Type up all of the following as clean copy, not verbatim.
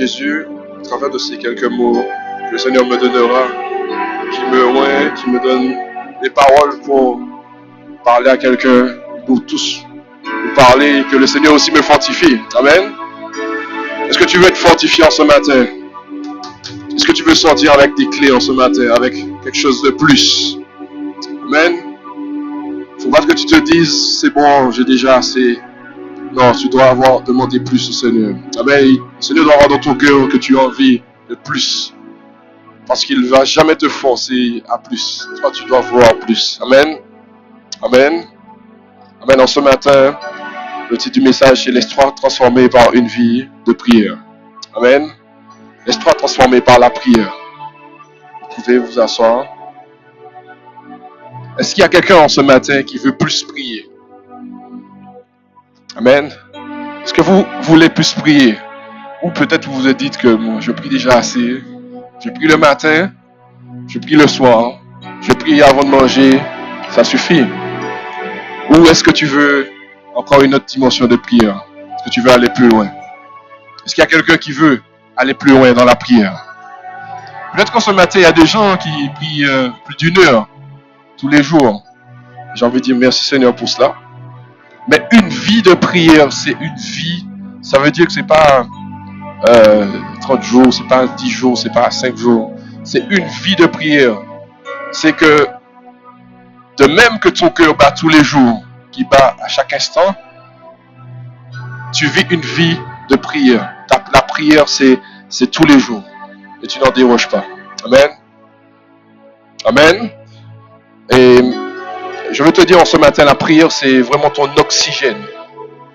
Jésus, à travers de ces quelques mots que le Seigneur me donnera, qui me donne des paroles pour parler à quelqu'un, pour tous, pour parler, et que le Seigneur aussi me fortifie. Amen. Est-ce que tu veux être fortifié en ce matin? Est-ce que tu veux sortir avec des clés en ce matin, avec quelque chose de plus? Amen. Il ne faut pas que tu te dises, c'est bon, j'ai déjà assez. Non, tu dois avoir demandé plus au Seigneur. Amen. Le Seigneur doit avoir dans ton cœur que tu as envie de plus. Parce qu'il ne va jamais te forcer à plus. Toi, tu dois vouloir plus. Amen. Amen. Amen. En ce matin, le titre du message, c'est Laisse-toi transformer par une vie de prière. Amen. Laisse-toi transformer par la prière. Vous pouvez vous asseoir. Est-ce qu'il y a quelqu'un en ce matin qui veut plus prier? Amen. Est-ce que vous voulez plus prier? Ou peut-être vous vous dites que bon, je prie déjà assez. Je prie le matin, je prie le soir, je prie avant de manger, ça suffit. Ou est-ce que tu veux encore une autre dimension de prière? Est-ce que tu veux aller plus loin? Est-ce qu'il y a quelqu'un qui veut aller plus loin dans la prière? Peut-être qu'en ce matin, il y a des gens qui prient plus d'une heure tous les jours. J'ai envie de dire merci Seigneur pour cela. Mais une vie de prière, c'est une vie. Ça veut dire que c'est pas 30 jours, c'est pas 10 jours, c'est pas 5 jours. C'est une vie de prière. C'est que de même que ton cœur bat tous les jours, qui bat à chaque instant, tu vis une vie de prière. La prière, c'est tous les jours. Et tu n'en déroges pas. Amen. Amen. Et je veux te dire en ce matin, la prière, c'est vraiment ton oxygène.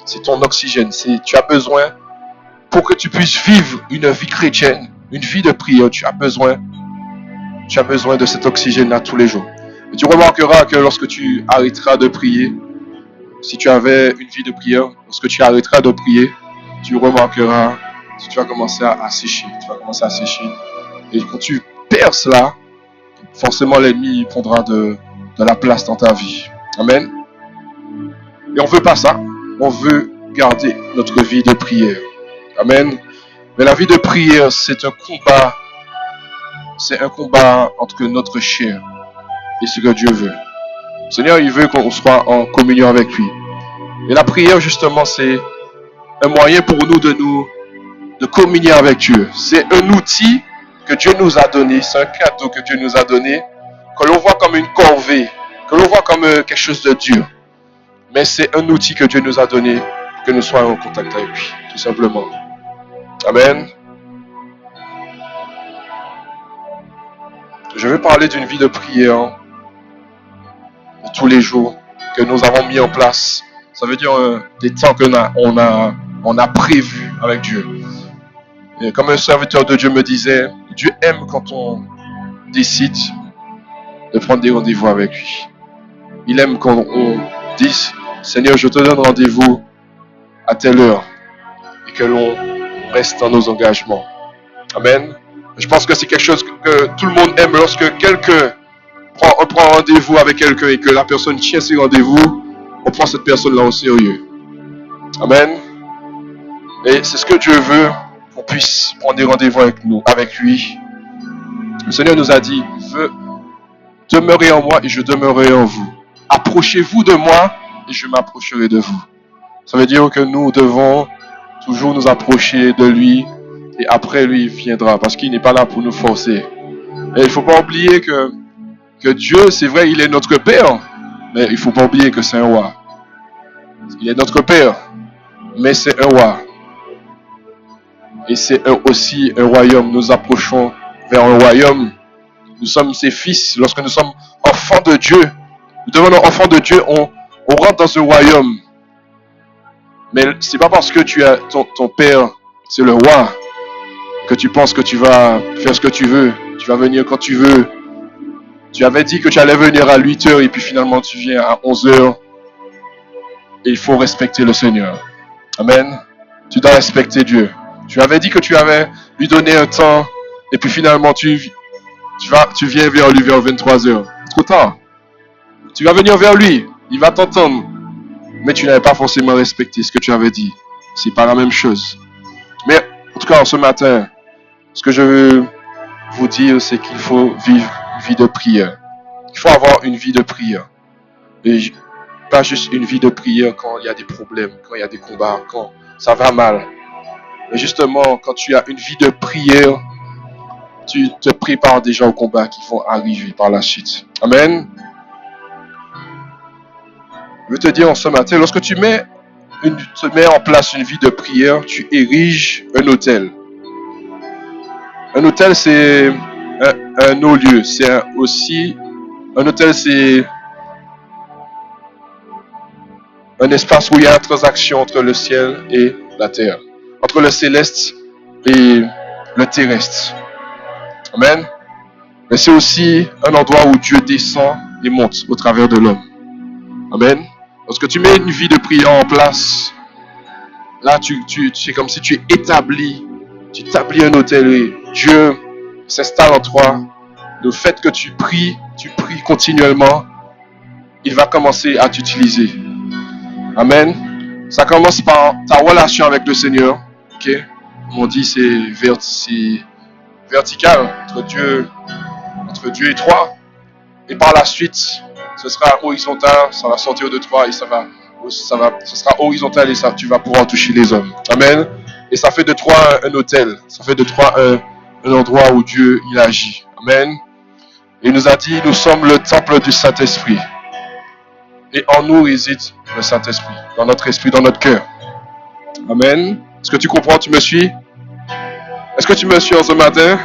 C'est ton oxygène. Tu as besoin, pour que tu puisses vivre une vie chrétienne, une vie de prière, tu as besoin de cet oxygène-là tous les jours. Et tu remarqueras que lorsque tu arrêteras de prier, si tu avais une vie de prière, lorsque tu arrêteras de prier, tu remarqueras que tu vas commencer à sécher. Tu vas commencer à sécher. Et quand tu perds cela, forcément l'ennemi prendra de la place dans ta vie. Amen. Et on ne veut pas ça. On veut garder notre vie de prière. Amen. Mais la vie de prière, c'est un combat. C'est un combat entre notre chair et ce que Dieu veut. Le Seigneur, il veut qu'on soit en communion avec lui. Et la prière, justement, c'est un moyen pour nous de communier avec Dieu. C'est un outil que Dieu nous a donné. C'est un cadeau que Dieu nous a donné. Que l'on voit comme une corvée. Que l'on voit comme quelque chose de dur. Mais c'est un outil que Dieu nous a donné pour que nous soyons en contact avec lui. Tout simplement. Amen. Je vais parler d'une vie de prière de tous les jours que nous avons mis en place. Ça veut dire des temps qu'on a prévus avec Dieu. Et comme un serviteur de Dieu me disait, Dieu aime quand on décide de prendre des rendez-vous avec lui. Il aime quand on dise, Seigneur, je te donne rendez-vous à telle heure et que l'on reste dans nos engagements. Amen. Je pense que c'est quelque chose que tout le monde aime lorsque quelqu'un prend rendez-vous avec quelqu'un et que la personne tient ses rendez-vous, on prend cette personne-là au sérieux. Amen. Et c'est ce que Dieu veut, qu'on puisse prendre des rendez-vous avec lui. Le Seigneur nous a dit, demeurez en moi et je demeurerai en vous. Approchez-vous de moi et je m'approcherai de vous. Ça veut dire que nous devons toujours nous approcher de lui et après lui il viendra parce qu'il n'est pas là pour nous forcer. Et il ne faut pas oublier que Dieu, c'est vrai, il est notre Père, mais il ne faut pas oublier que c'est un roi. Il est notre Père, mais c'est un roi. Et c'est aussi un royaume. Nous approchons vers un royaume. Nous sommes ses fils. Lorsque nous sommes enfants de Dieu, nous devenons enfants de Dieu, on rentre dans ce royaume. Mais c'est pas parce que tu as ton père, c'est le roi, que tu penses que tu vas faire ce que tu veux. Tu vas venir quand tu veux. Tu avais dit que tu allais venir à 8h et puis finalement tu viens à 11h. Et il faut respecter le Seigneur. Amen. Tu dois respecter Dieu. Tu avais dit que tu avais lui donné un temps et puis finalement tu viens vers lui vers 23h. Trop tard. Tu vas venir vers lui. Il va t'entendre. Mais tu n'avais pas forcément respecté ce que tu avais dit. C'est pas la même chose. Mais En tout cas, ce matin, ce que je veux vous dire, c'est qu'il faut vivre une vie de prière. Il faut avoir une vie de prière. Et pas juste une vie de prière quand il y a des problèmes, quand il y a des combats, quand ça va mal. Mais justement, quand tu as une vie de prière, tu te prépares déjà aux combats qui vont arriver par la suite. Amen. Je veux te dire en ce matin, lorsque tu mets en place une vie de prière, tu ériges un autel. Un autel, c'est un haut-lieu. Un autel, c'est un espace où il y a une transaction entre le ciel et la terre. Entre le céleste et le terrestre. Amen. Mais c'est aussi un endroit où Dieu descend et monte au travers de l'homme. Amen. Lorsque tu mets une vie de prière en place, là, c'est comme si tu établis un autel et Dieu s'installe en toi. Le fait que tu pries continuellement, il va commencer à t'utiliser. Amen. Ça commence par ta relation avec le Seigneur. Ok? Comme on dit, c'est vertical entre Dieu et toi. Et par la suite, ce sera horizontal, ça va sortir de toi et ce sera horizontal et tu vas pouvoir toucher les hommes. Amen. Et ça fait de toi un autel. Ça fait de toi un endroit où Dieu il agit. Amen. Et il nous a dit, nous sommes le temple du Saint-Esprit. Et en nous réside le Saint-Esprit, dans notre esprit, dans notre cœur. Amen. Est-ce que tu comprends, tu me suis? Est-ce que tu me suis en ce matin?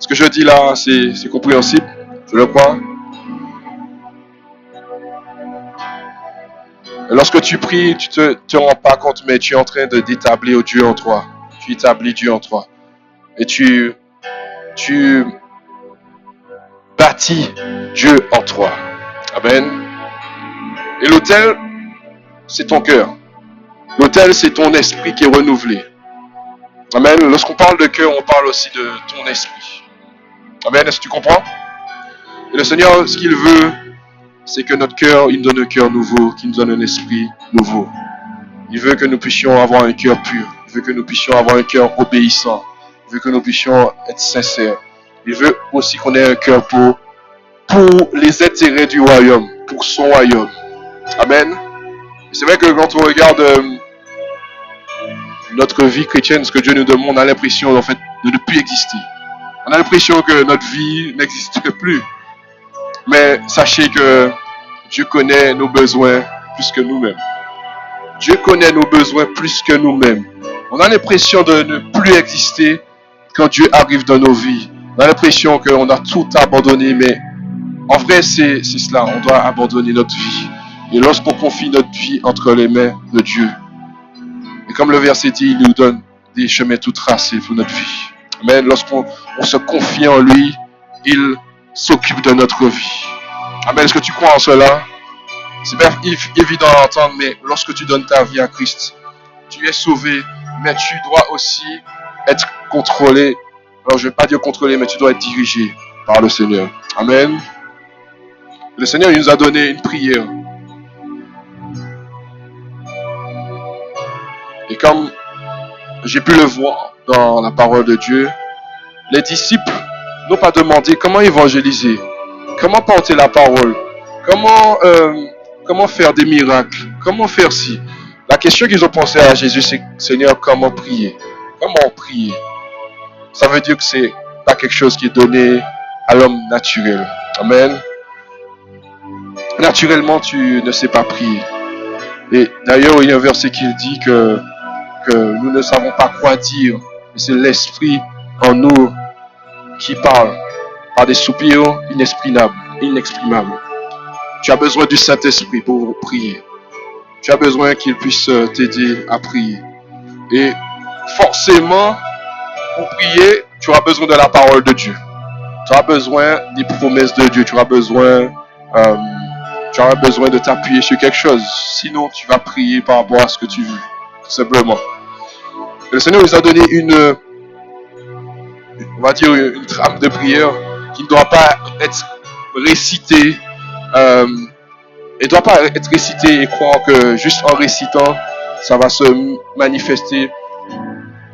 Ce que je dis là, c'est compréhensible? Je le crois. Lorsque tu pries, tu te rends pas compte, mais tu es en train d'établir Dieu en toi. Tu établis Dieu en toi. Et tu bâtis Dieu en toi. Amen. Et l'autel, c'est ton cœur. L'autel, c'est ton esprit qui est renouvelé. Amen. Lorsqu'on parle de cœur, on parle aussi de ton esprit. Amen. Est-ce que tu comprends? Et le Seigneur, ce qu'il veut, c'est que notre cœur, il nous donne un cœur nouveau, qu'il nous donne un esprit nouveau. Il veut que nous puissions avoir un cœur pur. Il veut que nous puissions avoir un cœur obéissant. Il veut que nous puissions être sincères. Il veut aussi qu'on ait un cœur pour les intérêts du royaume, pour son royaume. Amen. C'est vrai que quand on regarde notre vie chrétienne, ce que Dieu nous demande, on a l'impression en fait de ne plus exister. On a l'impression que notre vie n'existe plus. Mais sachez que Dieu connaît nos besoins plus que nous-mêmes. Dieu connaît nos besoins plus que nous-mêmes. On a l'impression de ne plus exister quand Dieu arrive dans nos vies. On a l'impression qu'on a tout abandonné, mais en vrai, c'est cela. On doit abandonner notre vie. Et lorsqu'on confie notre vie entre les mains de Dieu, et comme le verset dit, il nous donne des chemins tout tracés pour notre vie. Mais lorsqu'on se confie en lui, il s'occupe de notre vie. Amen. Est-ce que tu crois en cela? C'est pas évident à entendre, mais lorsque tu donnes ta vie à Christ, tu es sauvé, mais tu dois aussi être contrôlé. Alors je ne vais pas dire contrôlé, mais tu dois être dirigé par le Seigneur. Amen. Le Seigneur il nous a donné une prière. Et comme j'ai pu le voir dans la parole de Dieu, les disciples n'ont pas demandé comment évangéliser, comment porter la parole, comment faire des miracles, comment faire ci. La question qu'ils ont pensé à Jésus, c'est Seigneur, comment prier? Comment prier? Ça veut dire que c'est pas quelque chose qui est donné à l'homme naturel. Amen. Naturellement, tu ne sais pas prier. Et d'ailleurs, il y a un verset qui dit que nous ne savons pas quoi dire. C'est l'esprit en nous qui parle par des soupirs inexprimables. Tu as besoin du Saint-Esprit pour prier. Tu as besoin qu'il puisse t'aider à prier. Et forcément, pour prier, tu auras besoin de la parole de Dieu. Tu auras besoin des promesses de Dieu. Tu auras besoin de t'appuyer sur quelque chose. Sinon, tu vas prier par rapport à ce que tu veux. Tout simplement. Et le Seigneur nous a donné une trame de prière qui ne doit pas être récitée. Elle ne doit pas être récitée et croire que juste en récitant, ça va se manifester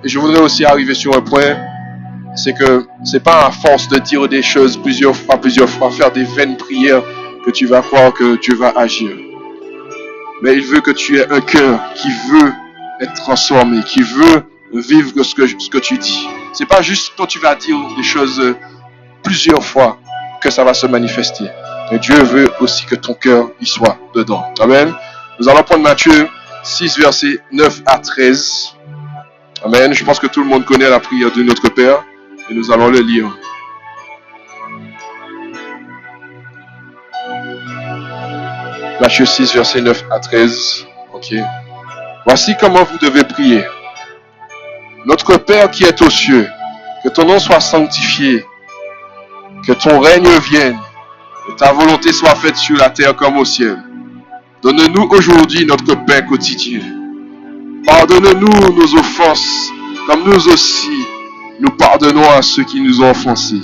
Et je voudrais aussi arriver sur un point, c'est que c'est pas à force de dire des choses plusieurs fois, faire des vaines prières que tu vas croire que Dieu va agir. Mais il veut que tu aies un cœur qui veut être transformé, qui veut vivre ce que tu dis. C'est pas juste quand tu vas dire des choses plusieurs fois que ça va se manifester. Mais Dieu veut aussi que ton cœur y soit dedans. Amen. Nous allons prendre Matthieu 6, versets 9 à 13. Amen. Je pense que tout le monde connaît la prière de notre Père. Et nous allons le lire. Matthieu 6, versets 9 à 13. Ok. Voici comment vous devez prier. Notre Père qui est aux cieux, que ton nom soit sanctifié, que ton règne vienne, que ta volonté soit faite sur la terre comme au ciel. Donne-nous aujourd'hui notre pain quotidien. Pardonne-nous nos offenses, comme nous aussi nous pardonnons à ceux qui nous ont offensés.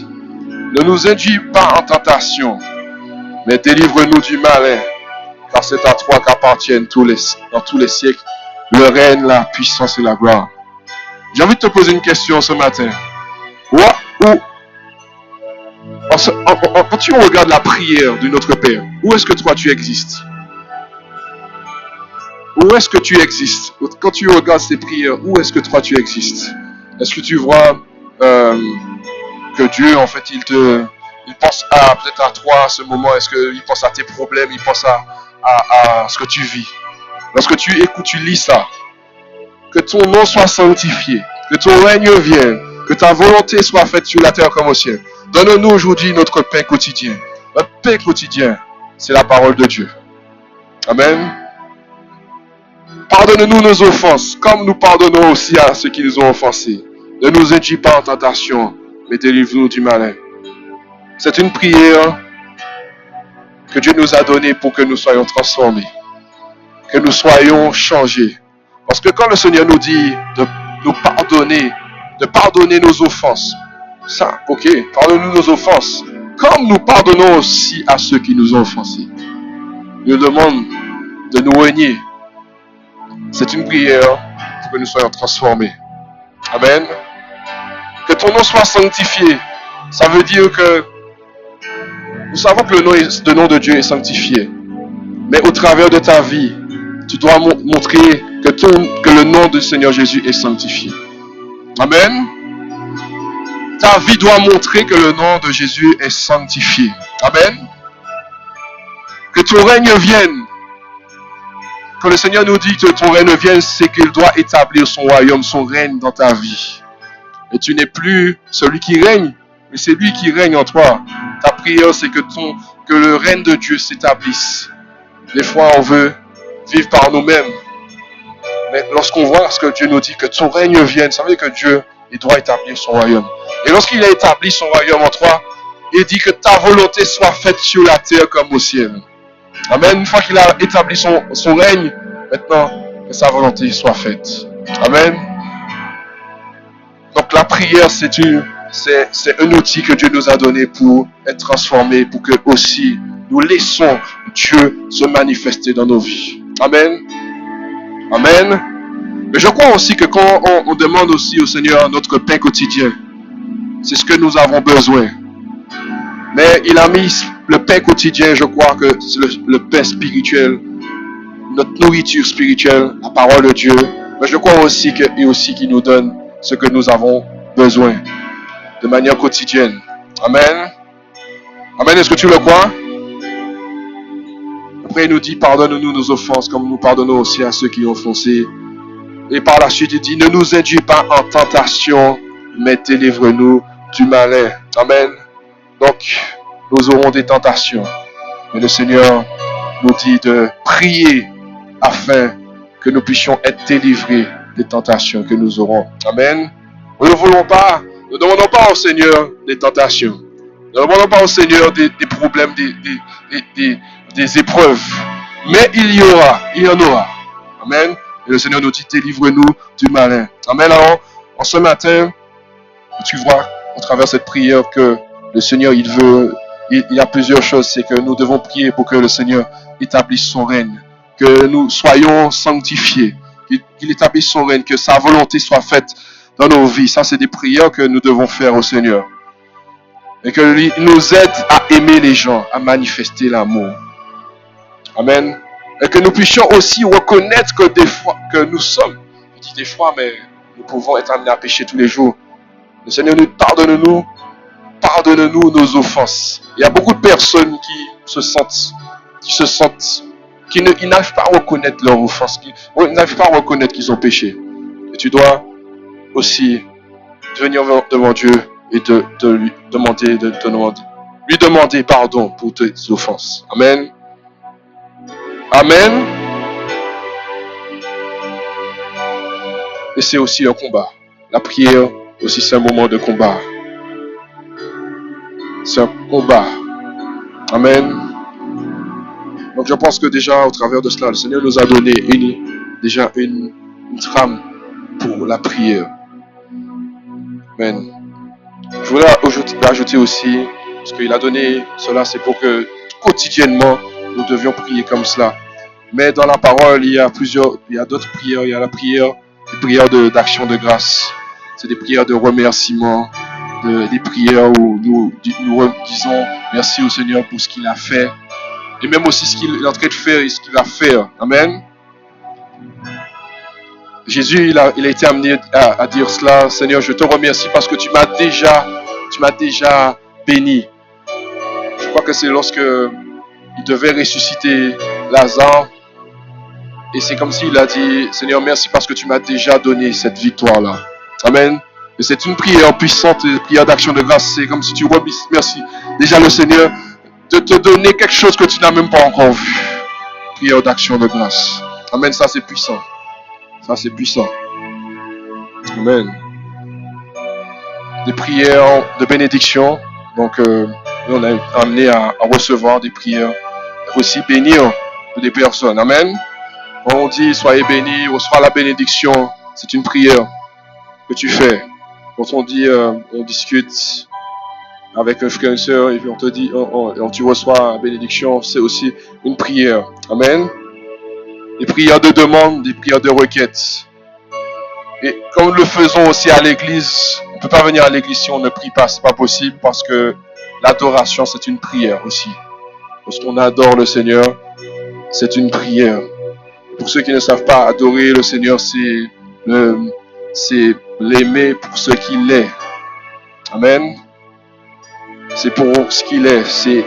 Ne nous induis pas en tentation, mais délivre-nous du malin, car c'est à toi qu'appartiennent dans tous les siècles le règne, la puissance et la gloire. J'ai envie de te poser une question ce matin. Quand tu regardes la prière de notre Père, où est-ce que toi tu existes? Où est-ce que tu existes? Quand tu regardes ces prières, où est-ce que toi tu existes? Est-ce que tu vois que Dieu, en fait, il pense peut-être à toi à ce moment? Est-ce qu'il pense à tes problèmes? Il pense à ce que tu vis? Lorsque tu écoutes, tu lis ça. Que ton nom soit sanctifié, que ton règne vienne, que ta volonté soit faite sur la terre comme au ciel. Donne-nous aujourd'hui notre pain quotidien. Notre pain quotidien, c'est la parole de Dieu. Amen. Pardonne-nous nos offenses, comme nous pardonnons aussi à ceux qui nous ont offensés. Ne nous induis pas en tentation, mais délivre-nous du malin. C'est une prière que Dieu nous a donnée pour que nous soyons transformés, que nous soyons changés. Parce que quand le Seigneur nous dit de nous pardonner, de pardonner nos offenses, ça, ok, pardonne-nous nos offenses, comme nous pardonnons aussi à ceux qui nous ont offensés. Il nous demande de nous renier. C'est une prière pour que nous soyons transformés. Amen. Que ton nom soit sanctifié. Ça veut dire que nous savons que le nom de Dieu est sanctifié. Mais au travers de ta vie, tu dois montrer que le nom du Seigneur Jésus est sanctifié. Amen. Ta vie doit montrer que le nom de Jésus est sanctifié. Amen. Que ton règne vienne. Quand le Seigneur nous dit que ton règne vienne, c'est qu'il doit établir son royaume, son règne dans ta vie. Et tu n'es plus celui qui règne, mais c'est lui qui règne en toi. Ta prière, c'est que le règne de Dieu s'établisse. Des fois, on veut vivre par nous-mêmes. Mais lorsqu'on voit ce que Dieu nous dit, que ton règne vienne, ça veut dire que Dieu, il doit établir son royaume. Et lorsqu'il a établi son royaume en toi, il dit que ta volonté soit faite sur la terre comme au ciel. Amen. Une fois qu'il a établi son règne, maintenant, que sa volonté soit faite. Amen. Donc la prière, c'est un outil que Dieu nous a donné pour être transformés, pour que aussi nous laissons Dieu se manifester dans nos vies. Amen. Amen. Mais je crois aussi que quand on demande aussi au Seigneur notre pain quotidien, c'est ce que nous avons besoin. Mais il a mis le pain quotidien, je crois que c'est le pain spirituel, notre nourriture spirituelle, la parole de Dieu. Mais je crois aussi qu'il nous donne ce que nous avons besoin de manière quotidienne. Amen. Amen. Est-ce que tu le crois? Après, il nous dit, pardonne-nous nos offenses comme nous pardonnons aussi à ceux qui ont offensé. Et par la suite, il dit, ne nous induis pas en tentation, mais délivre-nous du malin. Amen. Donc, nous aurons des tentations. Mais le Seigneur nous dit de prier afin que nous puissions être délivrés des tentations que nous aurons. Amen. Nous ne demandons pas au Seigneur des tentations. Nous ne demandons pas au Seigneur des problèmes, des épreuves. Mais il y en aura. Amen. Et le Seigneur nous dit, délivre-nous du malin. Amen. Alors, en ce matin, tu vois, au travers de cette prière, que le Seigneur, il y a plusieurs choses. C'est que nous devons prier pour que le Seigneur établisse son règne. Que nous soyons sanctifiés. Qu'il établisse son règne. Que sa volonté soit faite dans nos vies. Ça, c'est des prières que nous devons faire au Seigneur. Et qu'il nous aide à aimer les gens, à manifester l'amour. Amen. Et que nous puissions aussi reconnaître que des fois, que nous sommes, je dis des fois, mais nous pouvons être amenés à pécher tous les jours. Le Seigneur nous pardonne-nous nos offenses. Il y a beaucoup de personnes qui n'arrivent pas à reconnaître leurs offenses, qui n'arrivent pas à reconnaître qu'ils ont péché. Et tu dois aussi venir devant Dieu et de lui demander pardon pour tes offenses. Amen. Amen. Et c'est aussi un combat. La prière aussi, c'est un moment de combat. C'est un combat. Amen. Donc je pense que déjà au travers de cela, le Seigneur nous a donné une trame pour la prière. Amen. Je voudrais ajouter aussi, parce qu'il a donné cela, c'est pour que quotidiennement nous devions prier comme cela. Mais dans la parole, il y a d'autres prières. Il y a des prières d'action de grâce. C'est des prières de remerciement, des prières où nous disons merci au Seigneur pour ce qu'il a fait. Et même aussi ce qu'il est en train de faire et ce qu'il va faire. Amen. Jésus, il a été amené à dire cela. Seigneur, je te remercie parce que tu m'as déjà béni. Je crois que c'est lorsque il devait ressusciter Lazare. Et c'est comme s'il a dit, Seigneur, merci parce que tu m'as déjà donné cette victoire-là. Amen. Et c'est une prière puissante, une prière d'action de grâce. C'est comme si tu remercies déjà le Seigneur de te donner quelque chose que tu n'as même pas encore vu. Prière d'action de grâce. Amen, ça c'est puissant. Ça c'est puissant. Amen. Des prières de bénédiction. Donc, on est amené à recevoir des prières. Aussi bénir des personnes. Amen. Quand on dit soyez bénis, reçois la bénédiction, c'est une prière que tu fais. Quand on dit, on discute avec un frère et une soeur et puis on te dit, tu reçois la bénédiction, c'est aussi une prière. Amen. Des prières de demande, des prières de requête. Et comme nous le faisons aussi à l'église, on ne peut pas venir à l'église si on ne prie pas, c'est pas possible parce que l'adoration c'est une prière aussi. Lorsqu'on adore le Seigneur, c'est une prière. Pour ceux qui ne savent pas, adorer le Seigneur, c'est l'aimer pour ce qu'il est. Amen. C'est pour ce qu'il est. C'est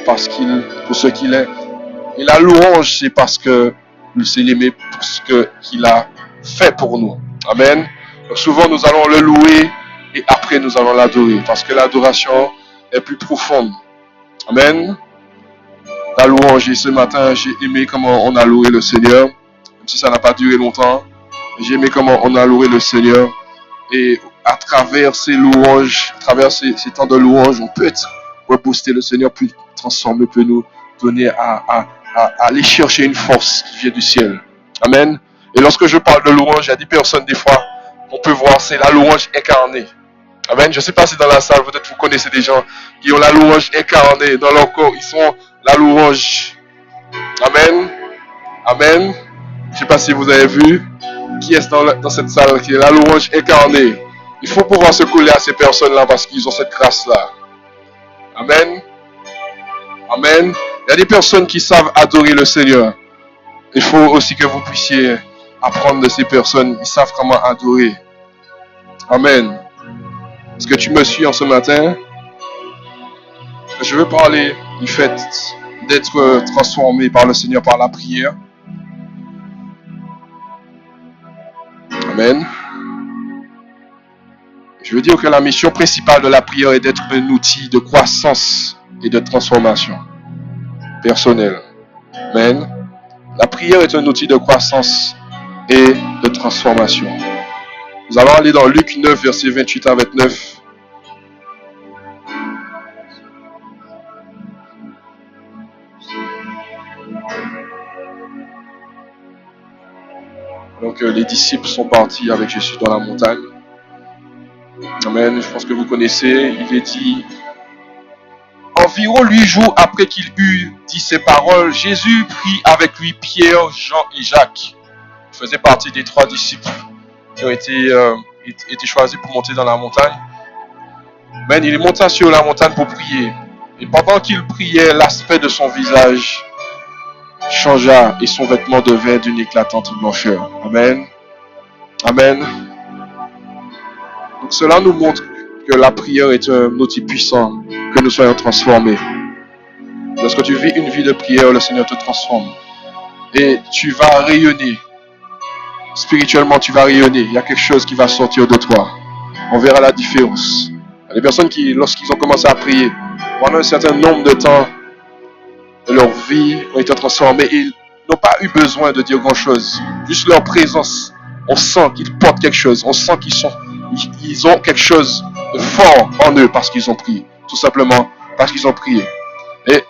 pour ce qu'il est. Et la louange, c'est parce que c'est l'aimer pour ce qu'il a fait pour nous. Amen. Donc souvent, nous allons le louer et après, nous allons l'adorer. Parce que l'adoration est plus profonde. Amen. La louange, et ce matin, j'ai aimé comment on a loué le Seigneur. Même si ça n'a pas duré longtemps. J'ai aimé comment on a loué le Seigneur. Et à travers ces louanges, à travers ces temps de louange, on peut être rebooster le Seigneur, peut transformer, peut nous donner à aller chercher une force qui vient du ciel. Amen. Et lorsque je parle de louange, il y a des personnes, des fois, on peut voir, c'est la louange incarnée. Amen. Je ne sais pas si dans la salle, peut-être vous connaissez des gens qui ont la louange incarnée dans leur corps. Ils sont la louange. Amen. Amen. Je ne sais pas si vous avez vu qui est dans cette salle qui est la louange incarnée. Il faut pouvoir se coller à ces personnes-là parce qu'ils ont cette grâce-là. Amen. Amen. Il y a des personnes qui savent adorer le Seigneur. Il faut aussi que vous puissiez apprendre de ces personnes. Ils savent comment adorer. Amen. Est-ce que tu me suis en ce matin? Je veux parler du fait d'être transformé par le Seigneur par la prière. Amen. Je veux dire que la mission principale de la prière est d'être un outil de croissance et de transformation personnelle. Amen. La prière est un outil de croissance et de transformation. Nous allons aller dans Luc 9, versets 28 à 29. Donc les disciples sont partis avec Jésus dans la montagne. Amen. Je pense que vous connaissez. Il est dit, environ 8 jours après qu'il eut dit ces paroles, Jésus prit avec lui Pierre, Jean et Jacques. Il faisait partie des 3 disciples qui ont été été choisi pour monter dans la montagne. Mais il monta sur la montagne pour prier. Et pendant qu'il priait, l'aspect de son visage changea et son vêtement devint d'une éclatante blancheur. Amen. Amen. Donc cela nous montre que la prière est un outil puissant, que nous soyons transformés. Lorsque tu vis une vie de prière, le Seigneur te transforme. Et tu vas rayonner. Spirituellement, tu vas rayonner. Il y a quelque chose qui va sortir de toi. On verra la différence. Il y a des personnes qui, lorsqu'ils ont commencé à prier, pendant un certain nombre de temps, leur vie a été transformée. Ils n'ont pas eu besoin de dire grand-chose. Juste leur présence. On sent qu'ils portent quelque chose. On sent qu'ils ont quelque chose de fort en eux parce qu'ils ont prié. Tout simplement parce qu'ils ont prié. Et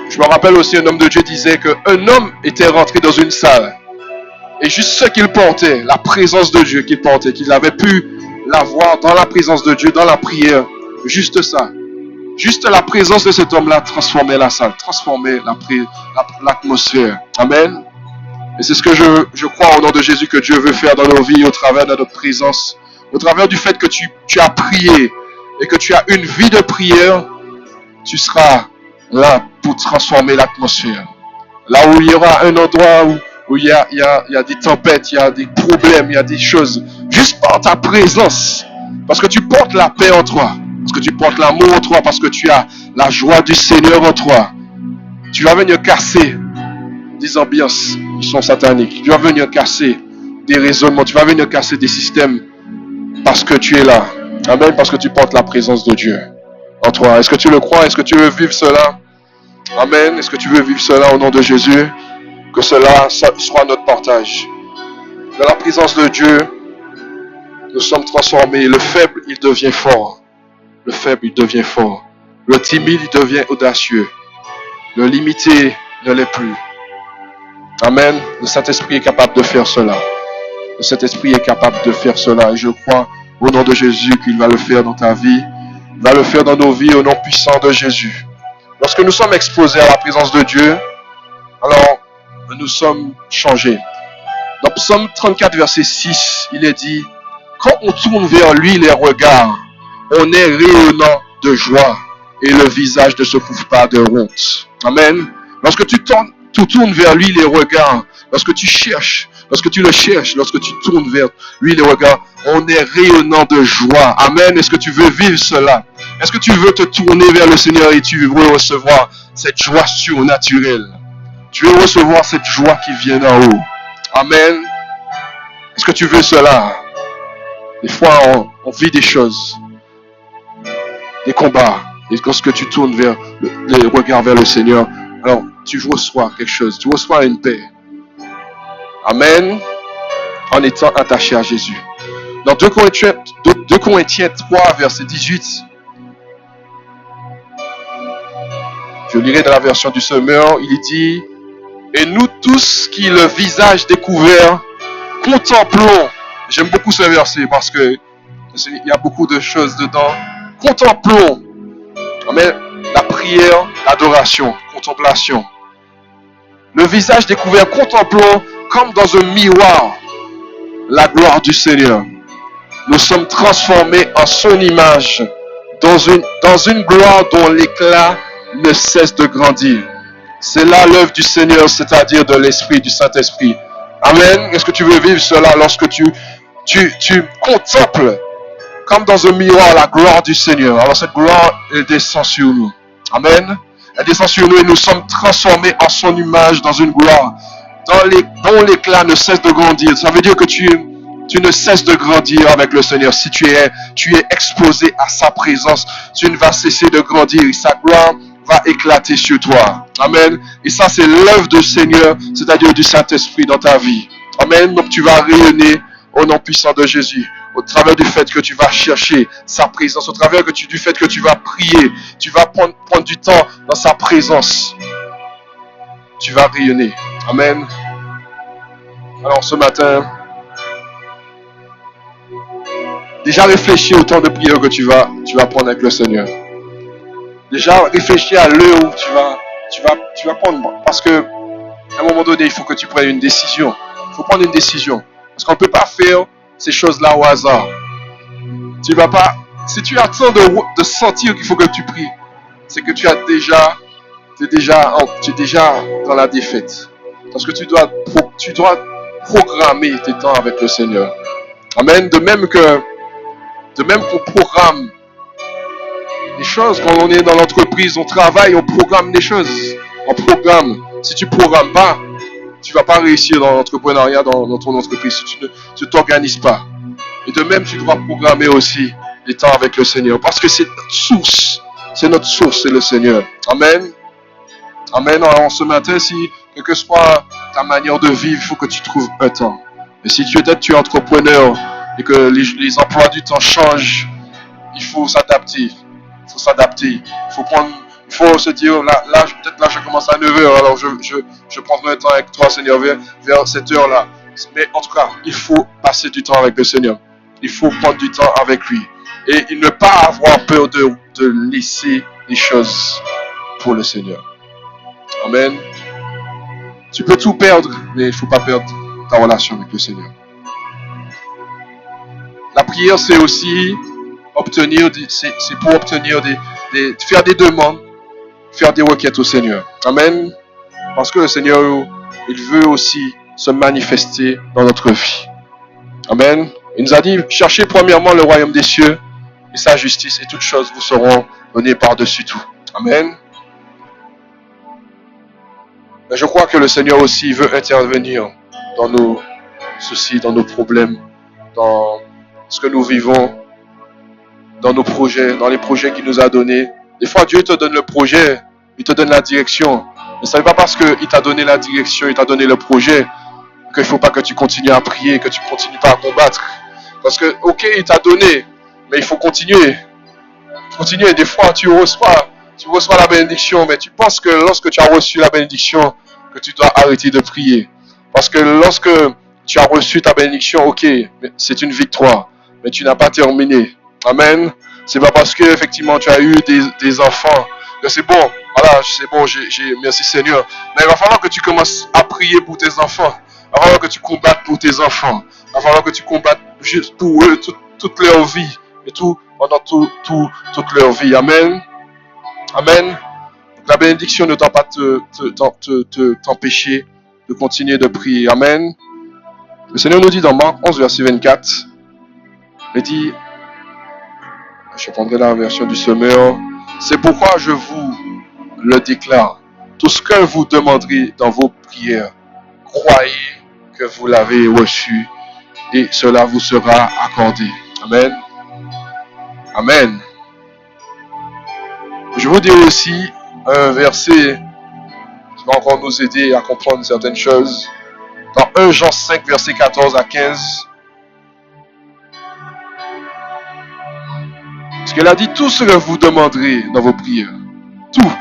je me rappelle aussi, un homme de Dieu disait qu'un homme était rentré dans une salle. Et juste ce qu'il portait, la présence de Dieu qu'il portait, qu'il avait pu l'avoir dans la présence de Dieu, dans la prière. Juste ça. Juste la présence de cet homme-là transformait la salle, transformait l'atmosphère. Amen. Et c'est ce que je crois au nom de Jésus que Dieu veut faire dans nos vies, au travers de notre présence, au travers du fait que tu as prié et que tu as une vie de prière, tu seras là pour transformer l'atmosphère. Là où il y aura un endroit où il y a des tempêtes, il y a des problèmes, il y a des choses, juste par ta présence, parce que tu portes la paix en toi, parce que tu portes l'amour en toi, parce que tu as la joie du Seigneur en toi, tu vas venir casser des ambiances qui sont sataniques. Tu vas venir casser des raisonnements. Tu vas venir casser des systèmes parce que tu es là. Amen. Parce que tu portes la présence de Dieu en toi. Est-ce que tu le crois? Est-ce que tu veux vivre cela? Amen. Est-ce que tu veux vivre cela au nom de Jésus? Que cela soit notre partage. Dans la présence de Dieu, nous sommes transformés. Le faible, il devient fort. Le faible, il devient fort. Le timide, il devient audacieux. Le limité ne l'est plus. Amen. Le Saint-Esprit est capable de faire cela. Le Saint-Esprit est capable de faire cela. Et je crois au nom de Jésus qu'il va le faire dans ta vie. Il va le faire dans nos vies au nom puissant de Jésus. Lorsque nous sommes exposés à la présence de Dieu, alors nous sommes changés. Dans Psaume 34, verset 6, il est dit, quand on tourne vers lui les regards, on est rayonnant de joie et le visage ne se couvre pas de honte. Amen. Lorsque tu tournes vers lui les regards, lorsque tu cherches, lorsque tu le cherches, lorsque tu tournes vers lui les regards, on est rayonnant de joie. Amen. Est-ce que tu veux vivre cela? Est-ce que tu veux te tourner vers le Seigneur et tu veux recevoir cette joie surnaturelle? Tu veux recevoir cette joie qui vient d'en haut. Amen. Est-ce que tu veux cela? Des fois, on vit des choses, des combats. Et lorsque tu tournes vers le regard vers le Seigneur, alors tu reçois quelque chose. Tu reçois une paix. Amen. En étant attaché à Jésus. Dans 2 Corinthiens 3, verset 18, je lirai dans la version du Semeur, il dit, et nous tous qui le visage découvert, contemplons. J'aime beaucoup ce verset parce que il y a beaucoup de choses dedans. Contemplons. Amen. La prière, l'adoration, contemplation. Le visage découvert, contemplons comme dans un miroir la gloire du Seigneur. Nous sommes transformés en son image dans une gloire dont l'éclat ne cesse de grandir. C'est là l'œuvre du Seigneur, c'est-à-dire de l'Esprit, du Saint-Esprit. Amen. Est-ce que tu veux vivre cela lorsque tu contemples comme dans un miroir la gloire du Seigneur? Alors cette gloire, elle descend sur nous. Amen. Elle descend sur nous et nous sommes transformés en son image dans une gloire dont l'éclat ne cesse de grandir. Ça veut dire que tu ne cesses de grandir avec le Seigneur. Si tu es exposé à sa présence, tu ne vas cesser de grandir. Sa gloire va éclater sur toi. Amen. Et ça, c'est l'œuvre du Seigneur, c'est-à-dire du Saint-Esprit dans ta vie. Amen. Donc tu vas rayonner au nom puissant de Jésus. Au travers du fait que tu vas chercher sa présence, au travers du fait que tu vas prier, tu vas prendre du temps dans sa présence. Tu vas rayonner. Amen. Alors ce matin, déjà réfléchis au temps de prière que tu vas prendre avec le Seigneur. Déjà réfléchis à l'heure où tu vas prendre. Parce que à un moment donné, il faut que tu prennes une décision. Il faut prendre une décision. Parce qu'on ne peut pas faire ces choses-là au hasard. Tu vas pas, si tu attends de sentir qu'il faut que tu pries, c'est que tu es déjà dans la défaite. Parce que tu dois programmer tes temps avec le Seigneur. Amen. De même qu'on programme les choses, quand on est dans l'entreprise, on travaille, on programme les choses. On programme. Si tu ne programmes pas, tu ne vas pas réussir dans l'entrepreneuriat, dans ton entreprise, si tu ne t'organises pas. Et de même, tu dois programmer aussi les temps avec le Seigneur. Parce que c'est notre source. C'est notre source, c'est le Seigneur. Amen. Amen. Alors, ce matin, si, quelle que soit ta manière de vivre, il faut que tu trouves un temps. Et si tu es entrepreneur et que les emplois du temps changent, il faut s'adapter. Il faut s'adapter. Il faut se dire, peut-être là, je commence à 9 heures, alors je prendrai un temps avec toi, Seigneur, vers cette heure-là. Mais en tout cas, il faut passer du temps avec le Seigneur. Il faut prendre du temps avec lui. Et ne pas avoir peur de laisser les choses pour le Seigneur. Amen. Tu peux tout perdre, mais il ne faut pas perdre ta relation avec le Seigneur. La prière, c'est aussi c'est pour obtenir faire des demandes, faire des requêtes au Seigneur. Amen. Parce que le Seigneur, il veut aussi se manifester dans notre vie. Amen. Il nous a dit, cherchez premièrement le royaume des cieux et sa justice, et toutes choses vous seront données par-dessus tout. Amen. Mais je crois que le Seigneur aussi veut intervenir dans nos soucis, dans nos problèmes, dans ce que nous vivons, dans nos projets, dans les projets qu'il nous a donnés. Des fois, Dieu te donne le projet, il te donne la direction. Mais ce n'est pas parce qu'il t'a donné la direction, il t'a donné le projet, qu'il ne faut pas que tu continues à prier, que tu ne continues pas à combattre. Parce que, ok, il t'a donné, mais il faut continuer. Continuer. Des fois, tu reçois la bénédiction, mais tu penses que lorsque tu as reçu la bénédiction, que tu dois arrêter de prier. Parce que lorsque tu as reçu ta bénédiction, ok, c'est une victoire, mais tu n'as pas terminé. Amen. C'est pas parce que effectivement tu as eu des enfants que c'est bon. Voilà, c'est bon, merci Seigneur. Mais il va falloir que tu commences à prier pour tes enfants. Il va falloir que tu combattes pour tes enfants. Il va falloir que tu combattes juste pour eux toute leur vie. Et pendant toute leur vie. Amen. Amen. La bénédiction ne doit pas t'empêcher de continuer de prier. Amen. Le Seigneur nous dit dans Marc 11, verset 24, il dit, je prendrai la version du semeur, c'est pourquoi je vous le déclare, tout ce que vous demanderez dans vos prières, croyez que vous l'avez reçu et cela vous sera accordé. Amen. Amen. Je vous dis aussi un verset qui va encore nous aider à comprendre certaines choses. Dans 1 Jean 5, verset 14 à 15. Parce qu'elle a dit tout ce que vous demanderez dans vos prières. Tout.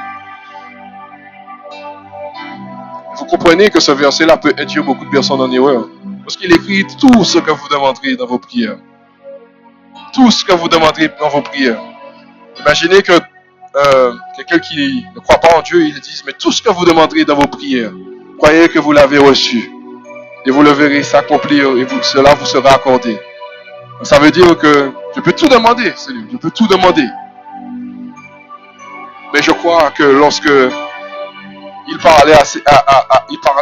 Vous comprenez que ce verset-là peut induire beaucoup de personnes en erreur. Parce qu'il écrit tout ce que vous demanderez dans vos prières. Tout ce que vous demanderez dans vos prières. Imaginez que quelqu'un qui ne croit pas en Dieu, il dit, mais tout ce que vous demanderez dans vos prières, croyez que vous l'avez reçu. Et vous le verrez s'accomplir et cela vous sera accordé. Ça veut dire que je peux tout demander, Seigneur, je peux tout demander. Mais je crois que lorsque il parlait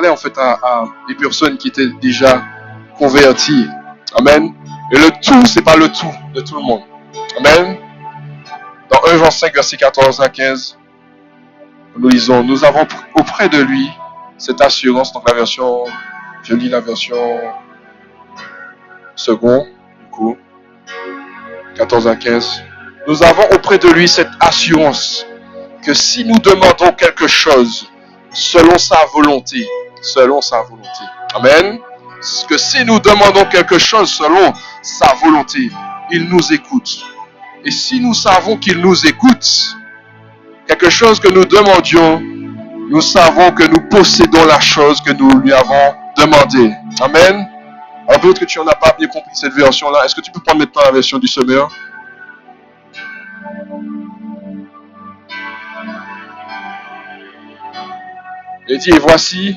en fait à des personnes qui étaient déjà converties. Amen. Et le tout, c'est pas le tout de tout le monde. Amen. Dans 1 Jean 5, verset 14 à 15, nous lisons, nous avons auprès de lui cette assurance. Donc je lis la version seconde, du coup, 14 à 15. Nous avons auprès de lui cette assurance que si nous demandons quelque chose selon sa volonté, amen, que si nous demandons quelque chose selon sa volonté, il nous écoute. Et si nous savons qu'il nous écoute, quelque chose que nous demandions, nous savons que nous possédons la chose que nous lui avons demandée. Amen. Alors peut-être que tu n'en as pas bien compris cette version-là. Est-ce que tu peux prendre maintenant la version du semeur? Il dit, et voici,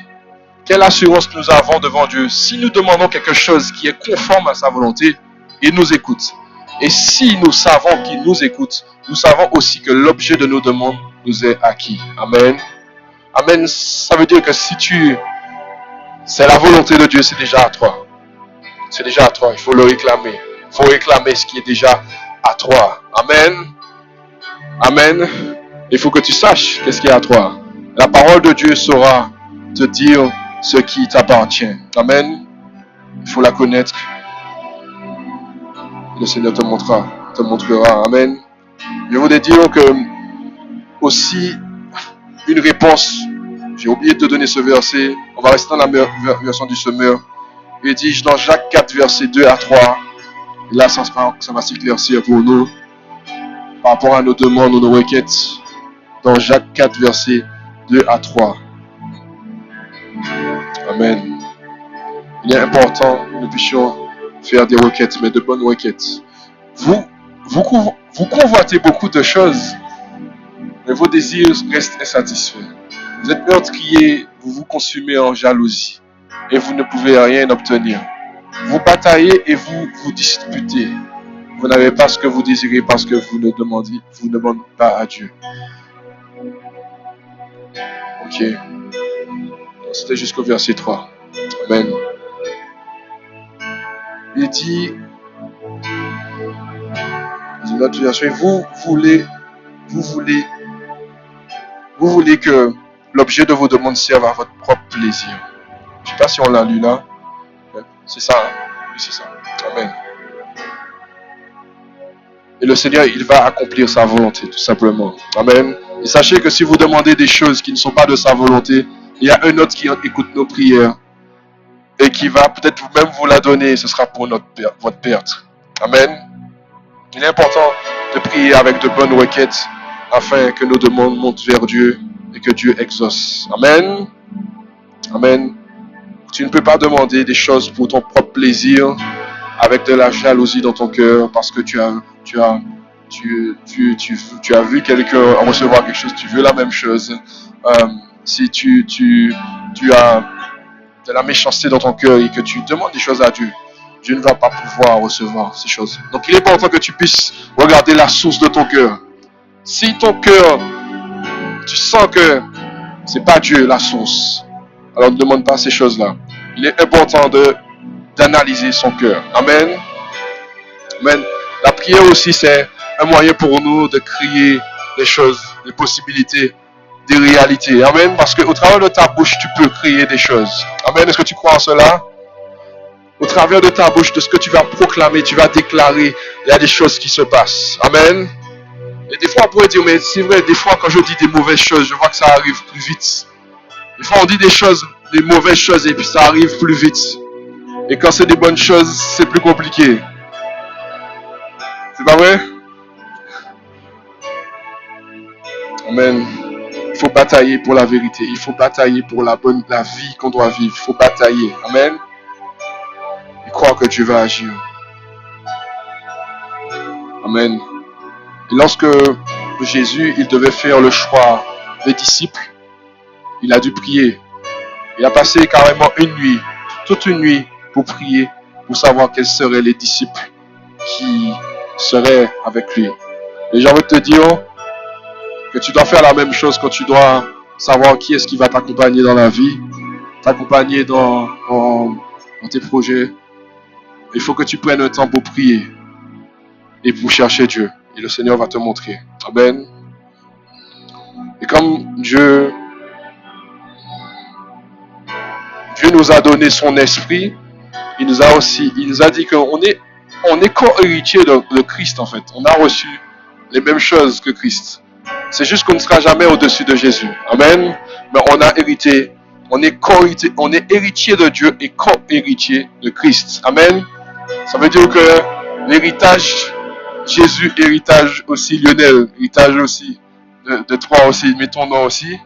Quelle assurance nous avons devant Dieu? Si nous demandons quelque chose qui est conforme à sa volonté, il nous écoute. Et si nous savons qu'il nous écoute, nous savons aussi que l'objet de nos demandes nous est acquis. Amen. Amen. Ça veut dire que c'est la volonté de Dieu, c'est déjà à toi. C'est déjà à toi. Il faut le réclamer. Il faut réclamer ce qui est déjà à toi. Amen. Amen. Il faut que tu saches qu'est-ce qui est à toi. La parole de Dieu saura te dire ce qui t'appartient. Amen. Il faut la connaître. Le Seigneur te montrera. Amen. Je voudrais dire que aussi une réponse. J'ai oublié de te donner ce verset. On va rester dans la version du semeur. Il dit dans Jacques 4, verset 2 à 3. Et là, ça va s'éclaircir pour nous par rapport à nos demandes, nos requêtes. Dans Jacques 4, verset 2 à 3. Amen. Il est important que nous puissions faire des requêtes, mais de bonnes requêtes. Vous convoitez beaucoup de choses, mais vos désirs restent insatisfaits. Vous êtes meurtrier, vous vous consumez en jalousie et vous ne pouvez rien obtenir. Vous bataillez et vous vous disputez. Vous n'avez pas ce que vous désirez parce que vous ne demandez pas à Dieu. Ok. C'était jusqu'au verset 3. Amen. Il dit, dans notre version, vous voulez que l'objet de vos demandes serve à votre propre plaisir. Je ne sais pas si on l'a lu là. C'est ça. Hein? Oui, c'est ça. Amen. Et le Seigneur, il va accomplir sa volonté, tout simplement. Amen. Et sachez que si vous demandez des choses qui ne sont pas de sa volonté, il y a un autre qui écoute nos prières et qui va peut-être même vous la donner. Ce sera pour votre perte. Amen. Il est important de prier avec de bonnes requêtes afin que nos demandes montent vers Dieu et que Dieu exauce. Amen. Amen. Tu ne peux pas demander des choses pour ton propre plaisir avec de la jalousie dans ton cœur parce que tu as vu quelqu'un recevoir quelque chose, tu veux la même chose. Si tu as de la méchanceté dans ton cœur et que tu demandes des choses à Dieu, Dieu ne va pas pouvoir recevoir ces choses. Donc il est important que tu puisses regarder la source de ton cœur. Si ton cœur, tu sens que c'est pas Dieu la source, alors ne demande pas ces choses-là. Il est important d'analyser son cœur. Amen. Amen. La prière aussi, c'est un moyen pour nous de créer des choses, des possibilités, des réalités. Amen. Parce qu'au travers de ta bouche, tu peux créer des choses. Amen. Est-ce que tu crois en cela? Au travers de ta bouche, de ce que tu vas proclamer, tu vas déclarer, il y a des choses qui se passent. Amen. Et des fois, on pourrait dire, mais c'est vrai, des fois, quand je dis des mauvaises choses, je vois que ça arrive plus vite. Des fois, on dit des mauvaises choses, et puis ça arrive plus vite. Et quand c'est des bonnes choses, c'est plus compliqué. C'est pas vrai? Amen. Il faut batailler pour la vérité. Il faut batailler pour la vie qu'on doit vivre. Il faut batailler. Amen. Et croire que Dieu va agir. Amen. Et lorsque Jésus, il devait faire le choix des disciples, il a dû prier. Il a passé carrément toute une nuit pour prier, pour savoir quels seraient les disciples qui seraient avec lui. Et j'ai envie de te dire que tu dois faire la même chose quand tu dois savoir qui est-ce qui va t'accompagner dans la vie, t'accompagner dans tes projets. Il faut que tu prennes un temps pour prier et pour chercher Dieu. Et le Seigneur va te montrer. Amen. Et comme Dieu nous a donné son esprit, il nous a dit qu'on est co-héritier de Christ en fait. On a reçu les mêmes choses que Christ. C'est juste qu'on ne sera jamais au-dessus de Jésus. Amen. Mais on a hérité. On est héritier de Dieu et co-héritier de Christ. Amen. Ça veut dire que l'héritage Jésus, héritage aussi Lionel, héritage aussi de toi aussi, mets ton nom aussi.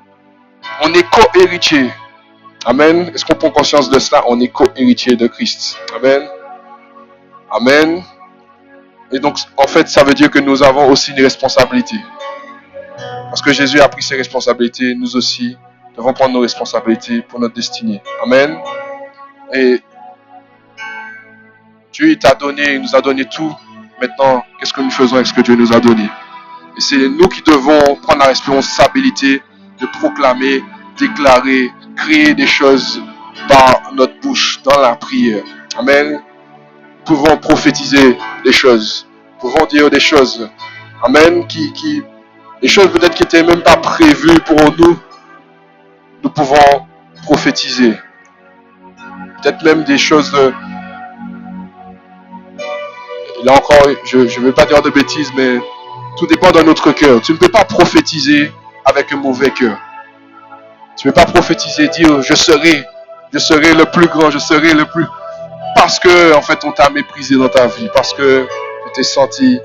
On est co-héritier. Amen. Est-ce qu'on prend conscience de cela? On est co-héritier de Christ. Amen. Amen. Et donc, en fait, ça veut dire que nous avons aussi une responsabilité. Parce que Jésus a pris ses responsabilités, nous aussi, Nous devons prendre nos responsabilités pour notre destinée. Amen. Et Dieu il t'a donné, il nous a donné tout. Maintenant, qu'est-ce que nous faisons avec ce que Dieu nous a donné? Et c'est nous qui devons prendre la responsabilité de proclamer, déclarer, créer des choses par notre bouche, dans la prière. Amen. Nous pouvons prophétiser des choses. Nous pouvons dire des choses. Amen. Des choses peut-être qui n'étaient même pas prévues pour nous. Nous pouvons prophétiser. Peut-être même des choses de... Là encore, je ne vais pas dire de bêtises, mais tout dépend de notre cœur. Tu ne peux pas prophétiser avec un mauvais cœur. Tu ne peux pas prophétiser, dire je serai le plus grand, je serai le plus... Parce que, en fait, on t'a méprisé dans ta vie. Parce que tu t'es senti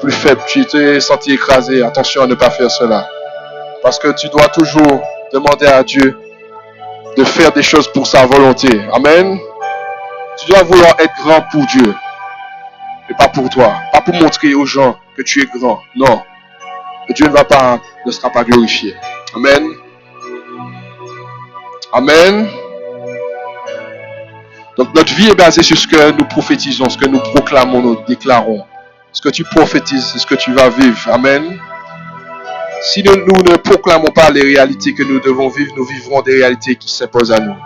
plus faible, tu t'es senti écrasé. Attention à ne pas faire cela. Parce que tu dois toujours demander à Dieu de faire des choses pour sa volonté. Amen. Tu dois vouloir être grand pour Dieu. Et pas pour toi. Pas pour montrer aux gens que tu es grand. Non. Dieu ne sera pas glorifié. Amen. Amen. Donc notre vie est basée sur ce que nous prophétisons, ce que nous proclamons, nous déclarons. Ce que tu prophétises, c'est ce que tu vas vivre. Amen. Si nous ne proclamons pas les réalités que nous devons vivre, nous vivrons des réalités qui s'imposent à nous.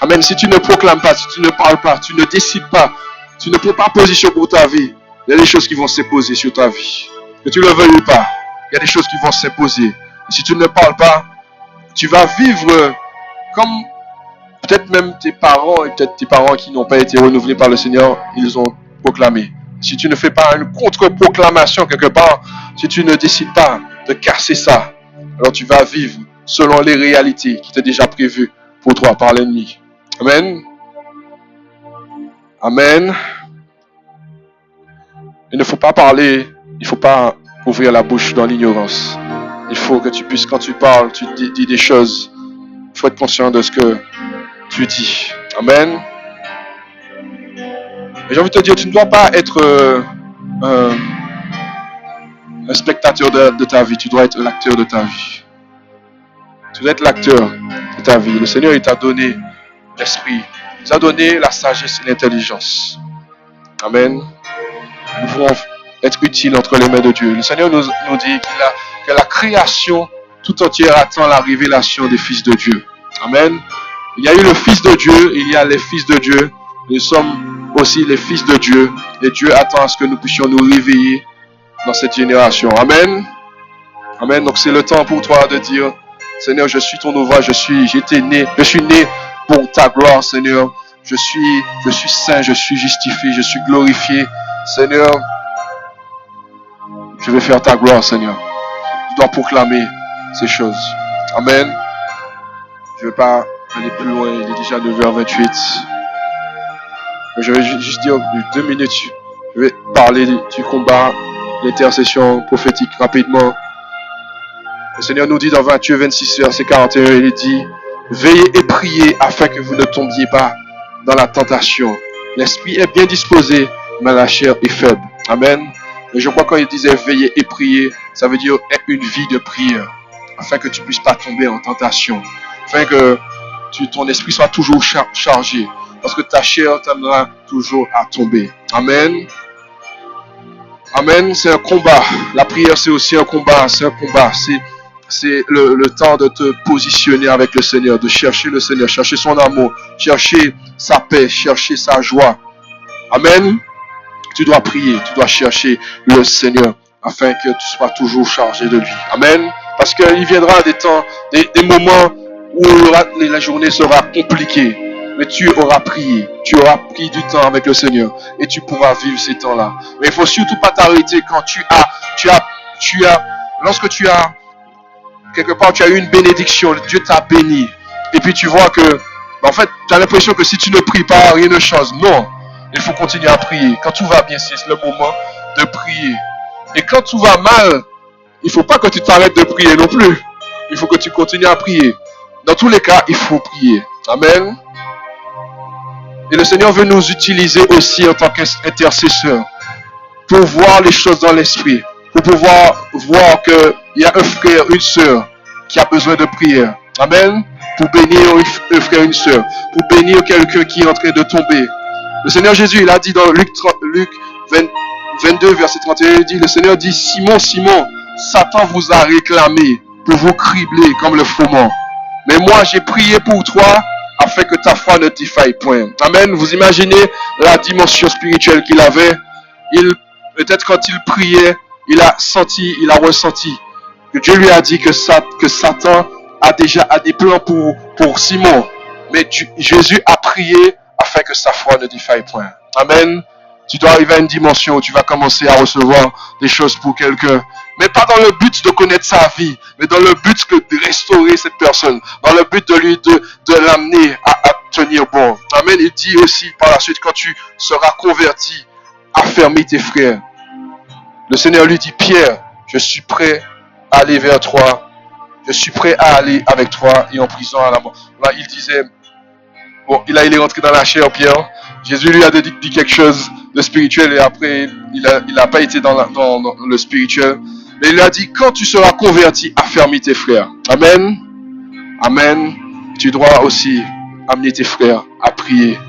Amen. Si tu ne proclames pas, si tu ne parles pas, tu ne décides pas, tu ne prends pas position pour ta vie, il y a des choses qui vont s'imposer sur ta vie. Que tu ne le veuilles pas, il y a des choses qui vont s'imposer. Et si tu ne parles pas, tu vas vivre comme peut-être même tes parents et peut-être tes parents qui n'ont pas été renouvelés par le Seigneur, ils ont proclamé. Si tu ne fais pas une contre-proclamation quelque part, si tu ne décides pas de casser ça, alors tu vas vivre selon les réalités qui étaient déjà prévues pour toi par l'ennemi. Amen. Amen. Il ne faut pas parler, il ne faut pas ouvrir la bouche dans l'ignorance. Il faut que tu puisses, quand tu parles, tu dis des choses. Il faut être conscient de ce que tu dis. Amen. Et j'ai envie de te dire, tu ne dois pas être un spectateur de ta vie. Tu dois être l'acteur de ta vie. Tu dois être l'acteur de ta vie. Le Seigneur, il t'a donné l'esprit. Il t'a donné la sagesse et l'intelligence. Amen. Nous pouvons être utiles entre les mains de Dieu. Le Seigneur nous dit que la création tout entière attend la révélation des fils de Dieu. Amen. Il y a eu le Fils de Dieu, il y a les fils de Dieu. Nous sommes aussi les fils de Dieu. Et Dieu attend à ce que nous puissions nous réveiller dans cette génération. Amen. Amen. Donc c'est le temps pour toi de dire, Seigneur, je suis ton ouvrage, je suis né pour ta gloire, Seigneur. Je suis saint, je suis justifié, je suis glorifié. Seigneur, je vais faire ta gloire, Seigneur. Tu dois proclamer ces choses. Amen. Je ne vais pas aller plus loin, il est déjà 9h28. Je vais juste dire 2 minutes. Je vais parler du combat, l'intercession prophétique rapidement. Le Seigneur nous dit dans Matthieu 26, verset 41, il dit, veillez et priez afin que vous ne tombiez pas dans la tentation. L'esprit est bien disposé, mais la chair est faible. Amen. Et je crois quand il disait veillez et priez, ça veut dire une vie de prière, afin que tu ne puisses pas tomber en tentation, afin que ton esprit soit toujours chargé, parce que ta chair t'amènera toujours à tomber. Amen. Amen. C'est un combat. La prière, c'est aussi un combat. C'est un combat. C'est le temps de te positionner avec le Seigneur, de chercher le Seigneur, chercher son amour, chercher sa paix, chercher sa joie. Amen. Tu dois prier, tu dois chercher le Seigneur afin que tu sois toujours chargé de lui. Amen. Parce qu'il viendra des temps, des moments où la journée sera compliquée. Mais tu auras prié, tu auras pris du temps avec le Seigneur et tu pourras vivre ces temps-là. Mais il ne faut surtout pas t'arrêter quand lorsque tu as quelque part, tu as eu une bénédiction, Dieu t'a béni. Et puis tu vois que, en fait, tu as l'impression que si tu ne pries pas, rien ne change. Non, il faut continuer à prier. Quand tout va bien, c'est le moment de prier. Et quand tout va mal, il ne faut pas que tu t'arrêtes de prier non plus. Il faut que tu continues à prier. Dans tous les cas, il faut prier. Amen. Et le Seigneur veut nous utiliser aussi en tant qu'intercesseurs pour voir les choses dans l'esprit. Pour pouvoir voir qu'il y a un frère, une sœur qui a besoin de prière. Amen. Pour bénir un frère, une soeur. Pour bénir quelqu'un qui est en train de tomber. Le Seigneur Jésus, il a dit dans Luc 22, verset 31, il dit, le Seigneur dit, Simon, Simon, Satan vous a réclamé pour vous cribler comme le froment. Mais moi, j'ai prié pour toi afin que ta foi ne défaille point. Amen. Vous imaginez la dimension spirituelle qu'il avait. Peut-être quand il priait, il a ressenti que Dieu lui a dit que Satan a des plans pour Simon. Mais Jésus a prié afin que sa foi ne défaille point. Amen. Tu dois arriver à une dimension où tu vas commencer à recevoir des choses pour quelqu'un. Mais pas dans le but de connaître sa vie, mais dans le but de restaurer cette personne. Dans le but de l'amener à tenir bon. Amen. Il dit aussi par la suite, quand tu seras converti, affermis tes frères. Le Seigneur lui dit, Pierre, je suis prêt à aller vers toi. Je suis prêt à aller avec toi et en prison à la mort. Là, il disait, bon, il est rentré dans la chair, Pierre. Jésus lui a dit quelque chose de spirituel et après, il n'a pas été dans le spirituel. Mais il a dit, quand tu seras converti, affermis tes frères. Amen. Amen. Tu dois aussi amener tes frères à prier.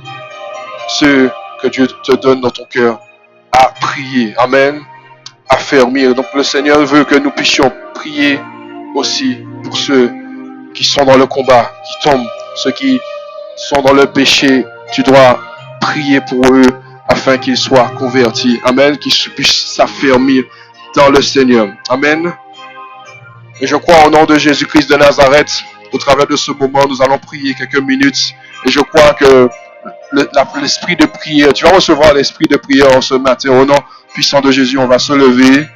Ceux que Dieu te donne dans ton cœur, à prier. Amen. Affermir. Donc le Seigneur veut que nous puissions prier aussi pour ceux qui sont dans le combat, qui tombent, ceux qui sont dans le péché. Tu dois prier pour eux afin qu'ils soient convertis. Amen. Qu'ils puissent s'affermir dans le Seigneur. Amen. Et je crois au nom de Jésus-Christ de Nazareth, au travers de ce moment, nous allons prier quelques minutes. Et je crois que l'esprit de prière, tu vas recevoir l'esprit de prière ce matin. Au nom puissant de Jésus, on va se lever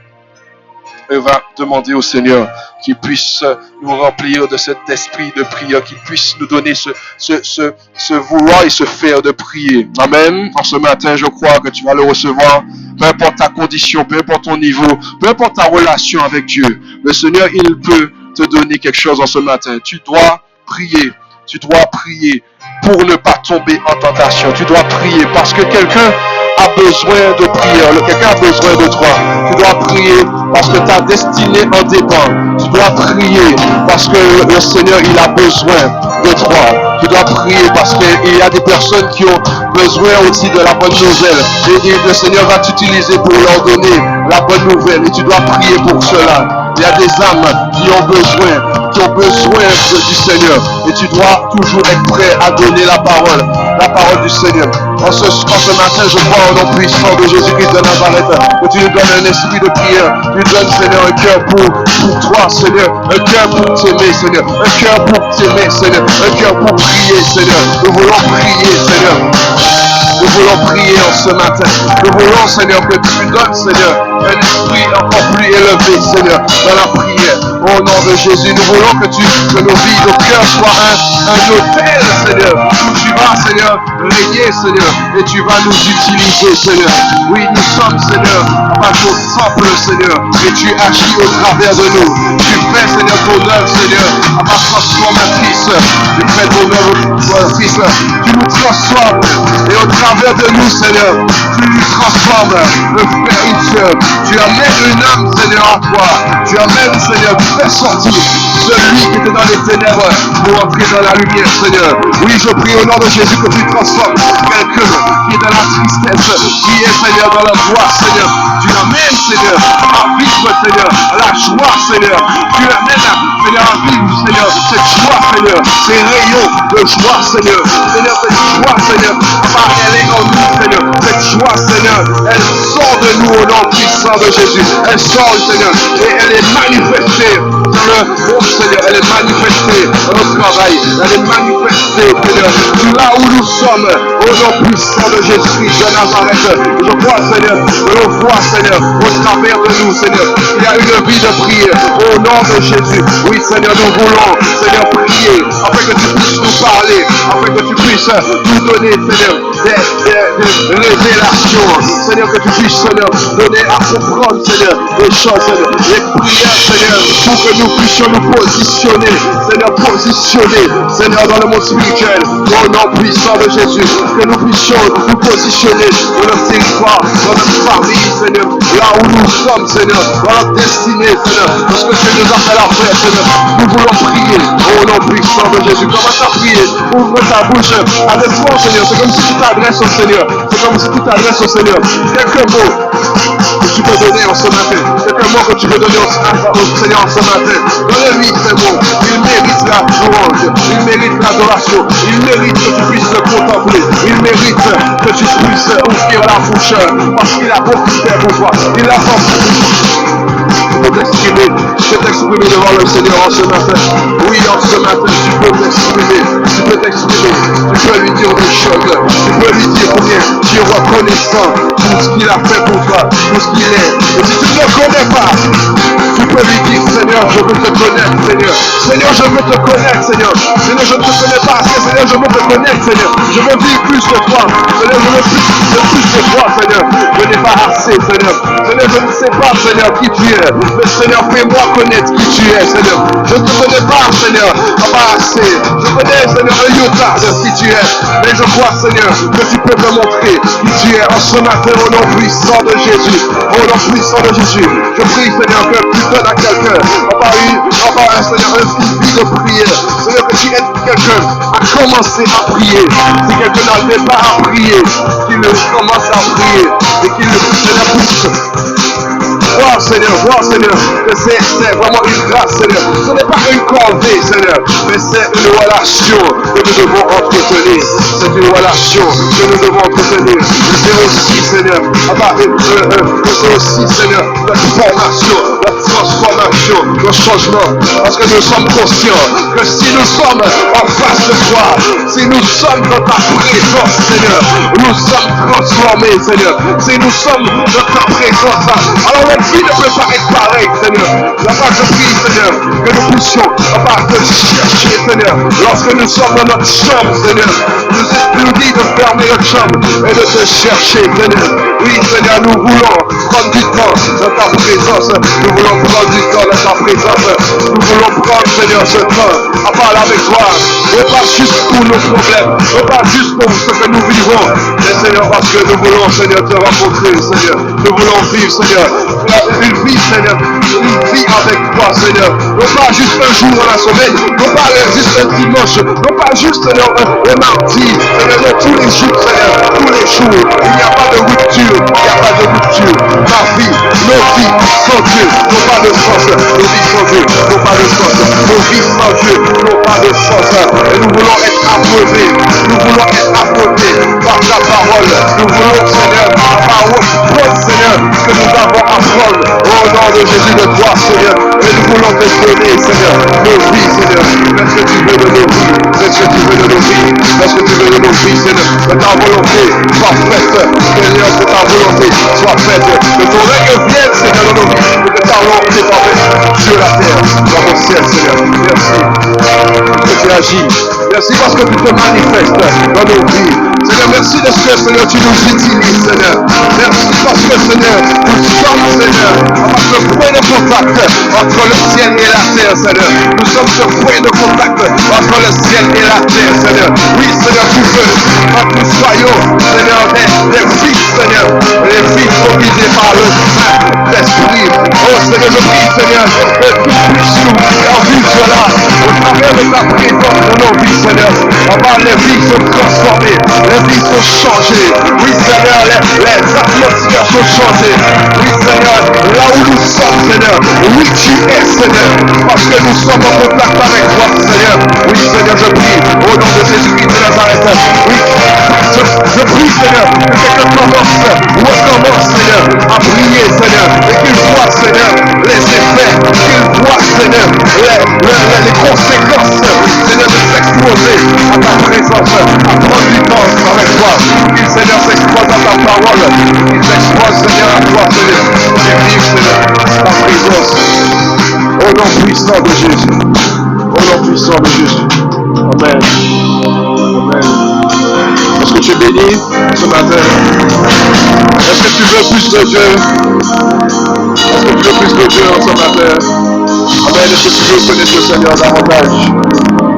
et on va demander au Seigneur qu'il puisse nous remplir de cet esprit de prière, qu'il puisse nous donner ce vouloir et ce faire de prier. Amen. En ce matin, je crois que tu vas le recevoir. Peu importe ta condition, peu importe ton niveau, peu importe ta relation avec Dieu. Le Seigneur, il peut te donner quelque chose en ce matin. Tu dois prier. Tu dois prier pour ne pas tomber en tentation. Tu dois prier parce que quelqu'un a besoin de prière. Quelqu'un a besoin de toi. Tu dois prier parce que ta destinée en dépend. Tu dois prier parce que le Seigneur, il a besoin de toi. Tu dois prier parce qu'il y a des personnes qui ont besoin aussi de la bonne nouvelle. Et le Seigneur va t'utiliser pour leur donner la bonne nouvelle. Et tu dois prier pour cela. Il y a des âmes qui ont besoin du Seigneur. Et tu dois toujours être prêt à donner la parole du Seigneur. En ce matin, je crois au nom puissant de Jésus-Christ de Nazareth, que tu nous donnes un esprit de prière. Tu nous donnes, Seigneur, un cœur pour toi, Seigneur. Un cœur pour t'aimer, Seigneur. Un cœur pour t'aimer, Seigneur. Un cœur pour prier, Seigneur. Nous voulons prier, Seigneur. Nous voulons prier en ce matin. Nous voulons, Seigneur, que tu nous donnes, Seigneur, un esprit encore plus élevé, Seigneur, dans la prière. Au nom de Jésus, nous voulons que nos vies, nos cœurs soient un hôtel, Seigneur, où tu vas, Seigneur, régner, Seigneur, et tu vas nous utiliser, Seigneur. Oui, nous sommes, Seigneur, pas ton temple, Seigneur, et tu agis au travers de nous. Tu fais, Seigneur, ton œuvre, Seigneur, à ma transformatrice. Tu fais ton œuvre, Fils. Tu nous transformes, et au travers de nous, Seigneur, tu nous transformes, le Père Dieu. Tu amènes une âme, Seigneur, à toi. Tu amènes, Seigneur, tu fais sortir celui qui était dans les ténèbres pour entrer dans la lumière, Seigneur. Oui, je prie au nom de Jésus que tu transformes quelqu'un qui est dans la tristesse, qui est, Seigneur, dans la joie, Seigneur. Tu l'amènes, Seigneur, à vivre, Seigneur, à la joie, Seigneur. Tu l'amènes, Seigneur, à vivre, Seigneur, cette joie, Seigneur, ces rayons de joie, Seigneur. Seigneur, cette joie, Seigneur, elle est en nous, Seigneur. Cette joie, Seigneur, elle sort de nous au nom puissant de Jésus. Elle sort, Seigneur, et elle est manifestée dans le monde, Seigneur. Elle est manifestée dans notre travail. Elle est manifestée, Seigneur, là où nous sommes, au nom puissant de Jésus-Christ de Nazareth. Je crois, Seigneur, que l'on voit, Seigneur, au travers de nous, Seigneur, il y a une vie de prière au nom de Jésus. Oui, Seigneur, nous voulons, Seigneur, prier afin que tu puisses nous parler, afin Seigneur, que tu puisses nous donner, Seigneur, des révélations. Seigneur, que tu puisses, Seigneur, donner à comprendre, Seigneur, les choses, Seigneur, les prières, Seigneur, pour que nous puissions nous positionner, Seigneur, Seigneur, dans le monde spirituel, au nom puissant de Jésus, que nous puissions nous positionner dans notre territoire, dans notre famille, Seigneur, là où nous sommes, Seigneur, dans notre destinée, Seigneur, parce que tu nous appelles à faire, Seigneur, nous voulons prier au nom puissant de Jésus. Commence à prier, ouvre ta bouche avec toi, Seigneur, c'est comme si tu t'adresses au Seigneur, quelques mots que tu peux donner en ce matin, quelques mots que tu peux donner au Seigneur en ce matin, donne-lui ces mots, il mérite la louange, il mérite l'adoration, il mérite que tu puisses le contempler, il mérite que tu puisses ouvrir la bouche, parce qu'il a beaucoup fait pour toi, il a beaucoup. Tu peux t'exprimer devant le Seigneur en ce matin. Oui, en ce matin, tu peux t'exprimer, tu peux lui dire des choses, tu peux lui dire combien tu es reconnaissant pour ce qu'il a fait pour toi, pour ce qu'il est. Et si tu ne le connais pas, tu peux lui dire, Seigneur, je veux te connaître, Seigneur. Seigneur, je veux te connaître, Seigneur. Seigneur, je ne te connais pas assez, Seigneur, je veux te connaître, Seigneur. Je veux vivre plus de toi. Seigneur, je veux plus de toi, Seigneur. Je n'ai pas assez, Seigneur. Seigneur, je ne sais pas, Seigneur, qui tu es. Mais Seigneur, fais-moi connaître qui tu es, Seigneur. Je ne te connais pas, Seigneur, pas assez. Je connais, Seigneur, un iota de qui tu es. Mais je crois, Seigneur, que tu peux me montrer qui tu es en ce matin au nom puissant de Jésus. Au nom puissant de Jésus. Je prie, Seigneur, que tu donnes à quelqu'un, Seigneur, une vie de prière. Seigneur, que tu aides quelqu'un à commencer à prier. Si quelqu'un n'arrive pas à prier, qu'il commence à prier et qu'il ne puisse voir, Seigneur, que c'est vraiment une grâce, Seigneur. Ce n'est pas une corvée, Seigneur, mais c'est une relation que nous devons entretenir. C'est une relation que nous devons entretenir. C'est aussi, Seigneur, c'est aussi, Seigneur, notre formation, notre transformation, notre changement. Parce que nous sommes conscients que si nous sommes en face de toi, si nous sommes dans ta présence, Seigneur, nous sommes transformés, Seigneur. Si nous sommes dans ta présence, alors notre vie ne peut pas être pareille, Seigneur. Là-bas, je prie, Seigneur, que nous puissions te chercher, Seigneur. Lorsque nous sommes dans notre chambre, Seigneur, nous dit de fermer notre chambre et de te chercher, Seigneur. Oui, Seigneur, nous voulons prendre du temps dans ta présence. Nous voulons prendre du temps dans ta présence. Nous voulons prendre, Seigneur, ce temps à parler avec toi. Et pas juste pour nos problèmes, et pas juste pour ce que nous vivons, mais Seigneur, parce que nous voulons, Seigneur, te rencontrer, Seigneur. Nous voulons vivre, Seigneur, une vie, Seigneur, une vie avec toi, Seigneur. Non pas juste un jour dans la semaine, non pas juste un dimanche, non pas juste, Seigneur, un mardi, Seigneur, non, tous les jours, Seigneur, tous les jours. Il n'y a pas de rupture, il n'y a pas de rupture. Ma vie, nos vies sans Dieu n'ont pas de sens. Nos vies sans Dieu n'ont pas de sens. Nos vies sans Dieu n'ont pas de sens. Et nous voulons être approuvés. Nous voulons être approuvés par ta parole. Nous voulons, Seigneur, prendre, Seigneur, ce que nous avons à prendre au nom de Jésus de toi, Seigneur. Et nous voulons te donner, Seigneur, nos vies, Seigneur. Qu'est-ce que tu veux de nos vies? Qu'est-ce que tu veux de nos vies? Qu'est-ce que tu veux de nos vies, Seigneur? Que ta volonté soit faite, Seigneur, que ta volonté soit faite. Que ton règne vienne, Seigneur, dans nos vies. Et que ta volonté soit faite sur la terre, dans mon ciel, Seigneur. Merci. Que tu agis. Merci parce que tu te manifestes dans nos vies. Seigneur, merci de ce que, Seigneur, tu nous utilises, Seigneur. Merci parce que, Seigneur, nous sommes, Seigneur, le point de contact entre le ciel et la terre, Seigneur. Nous sommes ce point de contact entre le ciel et la terre, Seigneur. Oui, Seigneur, tu veux que nous soyons, Seigneur, des fils, Seigneur, des fils provisés par le Saint-Esprit. Oh, Seigneur, je prie, Seigneur, que tu puisses nous en vivre cela au travers de ta présence dans nos vies, Seigneur. Les vies sont transformées, les vies sont changées. Oui, Seigneur, les atmosphères sont changées. Oui, Seigneur, là où nous sommes, Seigneur, oui, tu es, Seigneur, parce que nous sommes en contact avec toi, Seigneur. Oui, Seigneur, je prie au nom de Jésus-Christ de Nazareth. Oui, je prie, Seigneur, que quelqu'un commence ou recommence, Seigneur, à prier, Seigneur, et qu'il voit, Seigneur, les effets, qu'il voit, Seigneur, les conséquences, Seigneur, de s'exposer à ta présence, à prendre du temps avec toi. Qu'il, Seigneur, s'expose à ta parole, qu'il s'expose, Seigneur, à toi, Seigneur, et vive, Seigneur, ta présence. Au nom puissant de Jésus. Au nom puissant de Jésus. Amen. Amen. bénir ce matin? Est-ce que tu veux plus de Dieu? Est-ce que tu veux plus de Dieu en ce matin? Amen. Est-ce que tu veux connaître le Seigneur davantage?